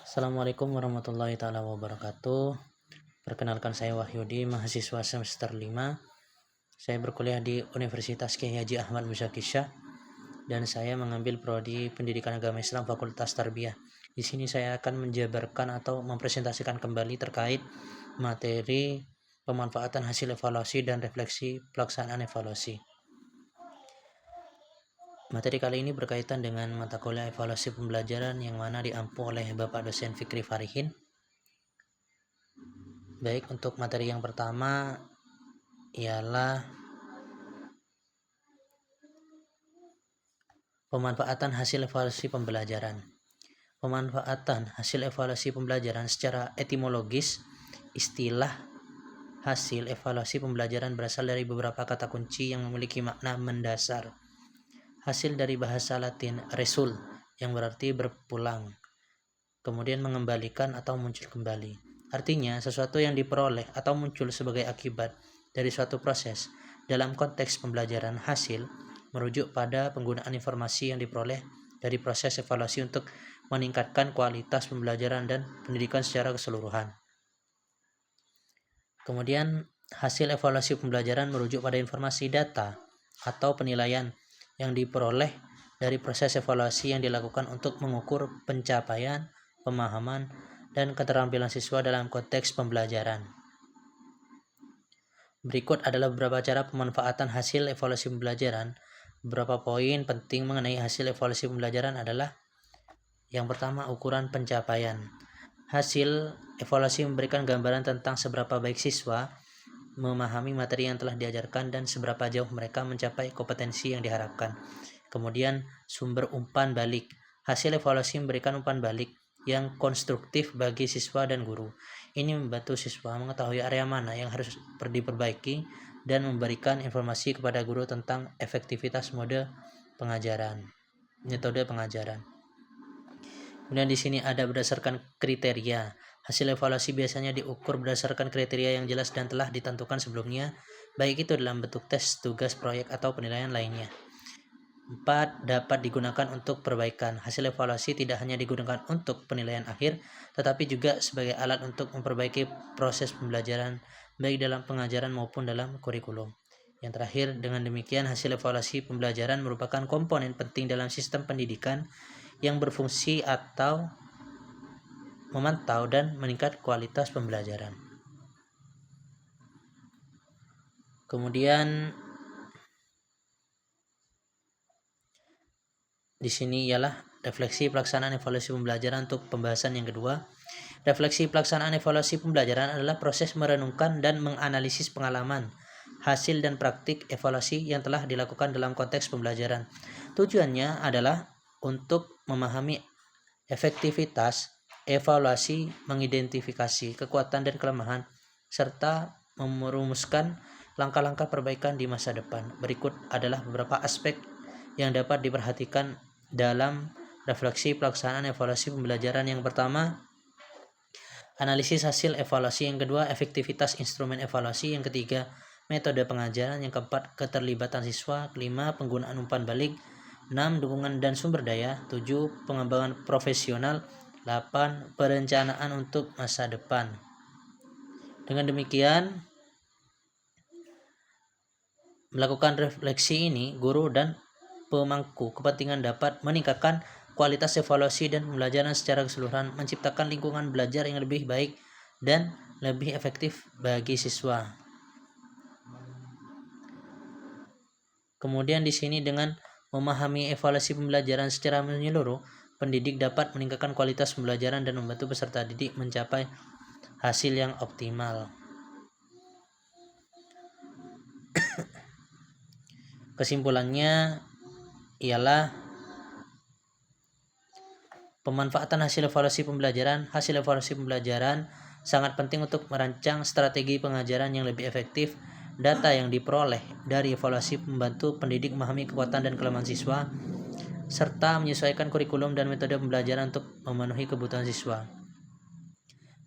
Assalamualaikum warahmatullahi taala wabarakatuh. Perkenalkan, saya Wahyudi, mahasiswa semester 5. Saya berkuliah di Universitas Kyai Haji Ahmad Muzaki Shah dan saya mengambil prodi Pendidikan Agama Islam Fakultas Tarbiyah. Di sini saya akan menjabarkan atau mempresentasikan kembali terkait materi pemanfaatan hasil evaluasi dan refleksi pelaksanaan evaluasi. Materi kali ini berkaitan dengan mata kuliah evaluasi pembelajaran yang mana diampu oleh Bapak dosen Fikri Farihin. Baik, untuk materi yang pertama ialah pemanfaatan hasil evaluasi pembelajaran. Pemanfaatan hasil evaluasi pembelajaran secara etimologis, istilah hasil evaluasi pembelajaran berasal dari beberapa kata kunci yang memiliki makna mendasar. Hasil dari bahasa Latin resul, yang berarti berpulang, kemudian mengembalikan atau muncul kembali. Artinya, sesuatu yang diperoleh atau muncul sebagai akibat dari suatu proses. Dalam konteks pembelajaran, hasil merujuk pada penggunaan informasi yang diperoleh dari proses evaluasi untuk meningkatkan kualitas pembelajaran dan pendidikan secara keseluruhan. Kemudian, hasil evaluasi pembelajaran merujuk pada informasi data atau penilaian yang diperoleh dari proses evaluasi yang dilakukan untuk mengukur pencapaian, pemahaman, dan keterampilan siswa dalam konteks pembelajaran. Berikut adalah beberapa cara pemanfaatan hasil evaluasi pembelajaran. Beberapa poin penting mengenai hasil evaluasi pembelajaran adalah: yang pertama, ukuran pencapaian. Hasil evaluasi memberikan gambaran tentang seberapa baik siswa memahami materi yang telah diajarkan dan seberapa jauh mereka mencapai kompetensi yang diharapkan. Kemudian, sumber umpan balik. Hasil evaluasi memberikan umpan balik yang konstruktif bagi siswa dan guru. Ini membantu siswa mengetahui area mana yang harus diperbaiki dan memberikan informasi kepada guru tentang efektivitas metode pengajaran. Kemudian di sini ada berdasarkan kriteria. Hasil evaluasi biasanya diukur berdasarkan kriteria yang jelas dan telah ditentukan sebelumnya, baik itu dalam bentuk tes, tugas, proyek, atau penilaian lainnya. 4. Dapat digunakan untuk perbaikan. Hasil evaluasi tidak hanya digunakan untuk penilaian akhir, tetapi juga sebagai alat untuk memperbaiki proses pembelajaran, baik dalam pengajaran maupun dalam kurikulum. Yang terakhir, dengan demikian hasil evaluasi pembelajaran merupakan komponen penting dalam sistem pendidikan yang berfungsi atau memantau dan meningkat kualitas pembelajaran. Kemudian di sini ialah refleksi pelaksanaan evaluasi pembelajaran untuk pembahasan yang kedua. Refleksi pelaksanaan evaluasi pembelajaran adalah proses merenungkan dan menganalisis pengalaman, hasil dan praktik evaluasi yang telah dilakukan dalam konteks pembelajaran. Tujuannya adalah untuk memahami efektivitas evaluasi, mengidentifikasi kekuatan dan kelemahan, serta merumuskan langkah-langkah perbaikan di masa depan. Berikut adalah beberapa aspek yang dapat diperhatikan dalam refleksi pelaksanaan evaluasi pembelajaran. Yang pertama, analisis hasil evaluasi. Yang kedua, efektivitas instrumen evaluasi. Yang ketiga, metode pengajaran. Yang keempat, keterlibatan siswa. Kelima, penggunaan umpan balik. 6. Dukungan dan sumber daya. 7. Pengembangan profesional. 8. Perencanaan untuk masa depan. Dengan demikian, melakukan refleksi ini, guru dan pemangku kepentingan dapat meningkatkan kualitas evaluasi dan pembelajaran secara keseluruhan, menciptakan lingkungan belajar yang lebih baik dan lebih efektif bagi siswa. Kemudian di sini, dengan memahami evaluasi pembelajaran secara menyeluruh, pendidik dapat meningkatkan kualitas pembelajaran dan membantu peserta didik mencapai hasil yang optimal. Kesimpulannya ialah pemanfaatan hasil evaluasi pembelajaran. Hasil evaluasi pembelajaran sangat penting untuk merancang strategi pengajaran yang lebih efektif. Data yang diperoleh dari evaluasi membantu pendidik memahami kekuatan dan kelemahan siswa, serta menyesuaikan kurikulum dan metode pembelajaran untuk memenuhi kebutuhan siswa.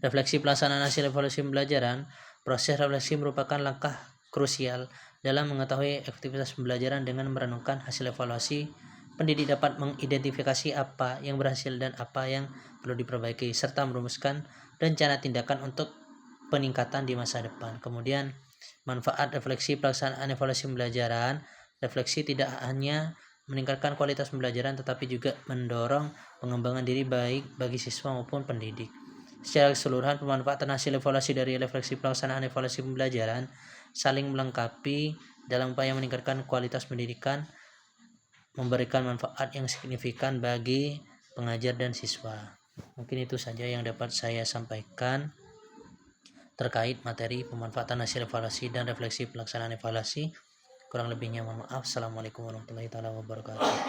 Refleksi pelaksanaan hasil evaluasi pembelajaran. Proses refleksi merupakan langkah krusial dalam mengetahui efektivitas pembelajaran dengan merenungkan hasil evaluasi Pendidik dapat mengidentifikasi apa yang berhasil dan apa yang perlu diperbaiki, serta merumuskan rencana tindakan untuk peningkatan di masa depan. Kemudian, manfaat refleksi pelaksanaan evaluasi pembelajaran. Refleksi tidak hanya meningkatkan kualitas pembelajaran tetapi juga mendorong pengembangan diri baik bagi siswa maupun pendidik. Secara keseluruhan, pemanfaatan hasil evaluasi dari refleksi pelaksanaan evaluasi pembelajaran saling melengkapi dalam upaya meningkatkan kualitas pendidikan, memberikan manfaat yang signifikan bagi pengajar dan siswa. Mungkin itu saja yang dapat saya sampaikan terkait materi pemanfaatan hasil evaluasi dan refleksi pelaksanaan evaluasi. Kurang lebihnya mohon maaf. Assalamualaikum warahmatullahi wabarakatuh.